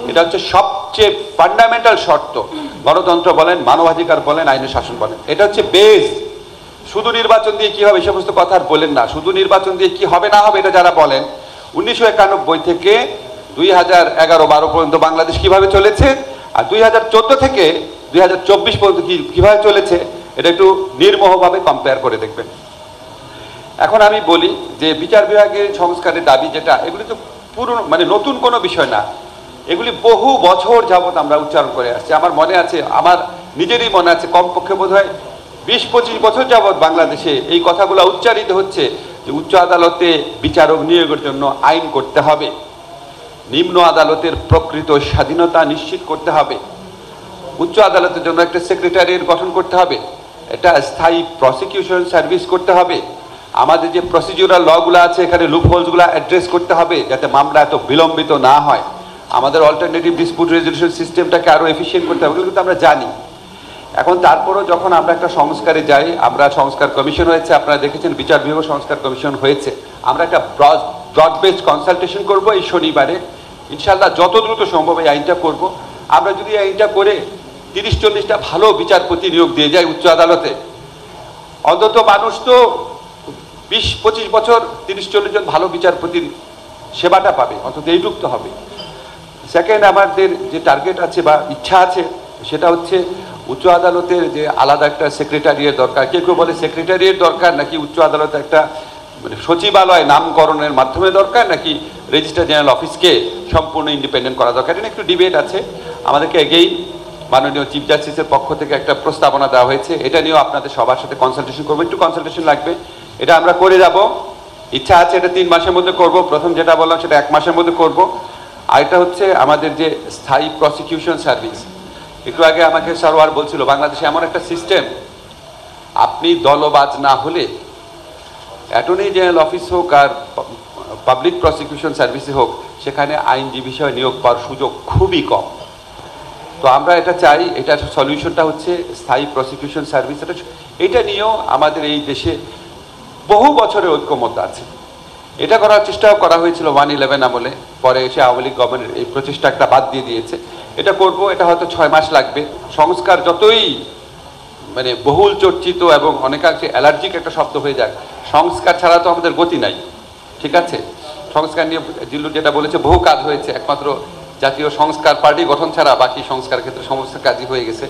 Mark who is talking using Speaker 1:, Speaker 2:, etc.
Speaker 1: এটা হচ্ছে সবচেয়ে ফান্ডামেন্টাল শর্ত। গণতন্ত্র বলেন, মানবাধিকার বলেন, আইনের শাসন বলেন, এটা হচ্ছে বেস। শুধু নির্বাচন দিয়ে কি হবে এই সমস্ত কথা আর বলেন না। শুধু নির্বাচন দিয়ে কি হবে না হবে এটা যারা বলেন, 1991 থেকে 2011-12 পর্যন্ত বাংলাদেশ কিভাবে চলেছে, আর 2014 থেকে 2024 পর্যন্ত কিভাবে চলেছে, এটা একটু নির্মোহভাবে কম্পেয়ার করে দেখবেন। এখন আমি বলি যে বিচার বিভাগের সংস্কারের দাবি যেটা, এগুলি তো পুরনো, মানে নতুন কোনো বিষয় না। এগুলি বহু বছর যাবৎ আমরা উচ্চারণ করে আসছি। আমার মনে আছে, আমার নিজেরই মনে আছে, কমপক্ষে বোধ হয় 20-25 বছর যাবৎ বাংলাদেশে এই কথাগুলো উচ্চারিত হচ্ছে যে উচ্চ আদালতে বিচারক নিয়োগের জন্য আইন করতে হবে, নিম্ন আদালতের প্রকৃত স্বাধীনতা নিশ্চিত করতে হবে, উচ্চ আদালতের জন্য একটা সেক্রেটারিয়েট গঠন করতে হবে, একটা স্থায়ী প্রসিকিউশন সার্ভিস করতে হবে, আমাদের যে প্রসিডিউরাল লগুলো আছে এখানে লুপহোলসগুলো অ্যাড্রেস করতে হবে যাতে মামলা এত বিলম্বিত না হয়, আমাদের অল্টারনেটিভ ডিসপিউট রেজলিউশন সিস্টেমটাকে আরও এফিসিয়েন্ট করতে হবে, এগুলো কিন্তু আমরা জানি। এখন তারপরও যখন আমরা একটা সংস্কারে যাই, আমরা সংস্কার কমিশন হয়েছে, আপনারা দেখেছেন বিচার বিভাগ সংস্কার কমিশন হয়েছে, আমরা একটা ব্রড বেসড কনসালটেশন করবো এই শনিবারে ইনশাআল্লাহ, যত দ্রুত সম্ভব এই আইনটা করব। আমরা যদি এই আইনটা করে 30-40টা ভালো বিচারপতি নিয়োগ দিয়ে যাই উচ্চ আদালতে, অন্তত মানুষ তো 20-25 বছর 30-40 জন ভালো বিচারপতির সেবাটা পাবে, অন্তত এইটুক তো হবে। সেকেন্ড, আমাদের যে টার্গেট আছে বা ইচ্ছা আছে সেটা হচ্ছে উচ্চ আদালতের যে আলাদা একটা সেক্রেটারিয়েট দরকার। কেউ কেউ বলে সেক্রেটারিয়েট দরকার, নাকি উচ্চ আদালতে একটা মানে সচিবালয় নামকরণের মাধ্যমে দরকার, নাকি রেজিস্ট্রার জেনারেল অফিসকে সম্পূর্ণ ইন্ডিপেন্ডেন্ট করা দরকার। এটা একটু ডিবেট আছে। আমাদেরকে এগেই মাননীয় চিফ জাস্টিসের পক্ষ থেকে একটা প্রস্তাবনা দেওয়া হয়েছে, এটা নিয়েও আপনাদের সবার সাথে কনসালটেশন করবো, একটু কনসালটেশন লাগবে। এটা আমরা করে যাব, ইচ্ছা আছে এটা 3 মাসের মধ্যে করব। প্রথম যেটা বললাম সেটা 1 মাসের মধ্যে করব। আর এটা হচ্ছে আমাদের যে স্থায়ী প্রসিকিউশন সার্ভিস। একটু আগে আমাকে সরওয়ার বলছিল, বাংলাদেশে এমন একটা সিস্টেম, আপনি দলবাজ না হলে অ্যাটর্নি জেনারেল অফিস হোক আর পাবলিক প্রসিকিউশন সার্ভিসে হোক, সেখানে আইনজীবী হিসেবে নিয়োগ পাওয়ার সুযোগ খুবই কম। তো আমরা এটা চাই, এটা সলিউশনটা হচ্ছে স্থায়ী প্রসিকিউশন সার্ভিস। এটা নিয়েও আমাদের এই দেশে বহু বছরের ঐক্যমত আছে। এটা করার চেষ্টাও করা হয়েছিল 111 আমলে, পরে এসে আওয়ামী লীগ গভর্নমেন্ট এই প্রচেষ্টাটা বাদ দিয়ে দিয়েছে। এটা করব, এটা হয়তো 6 মাস লাগবে। সংস্কার যতই মানে বহুল চর্চিত এবং অনেকাংশে অ্যালার্জিক একটা শব্দ হয়ে যায়, সংস্কার ছাড়া তো আমাদের গতি নাই, ঠিক আছে? সংস্কার নিয়ে জিল্লু যেটা বলেছে, বহু কাজ হয়েছে, একমাত্র জাতীয় সংস্কার পার্টি গঠন ছাড়া বাকি সংস্কার ক্ষেত্রে সমস্ত কাজই হয়ে গেছে।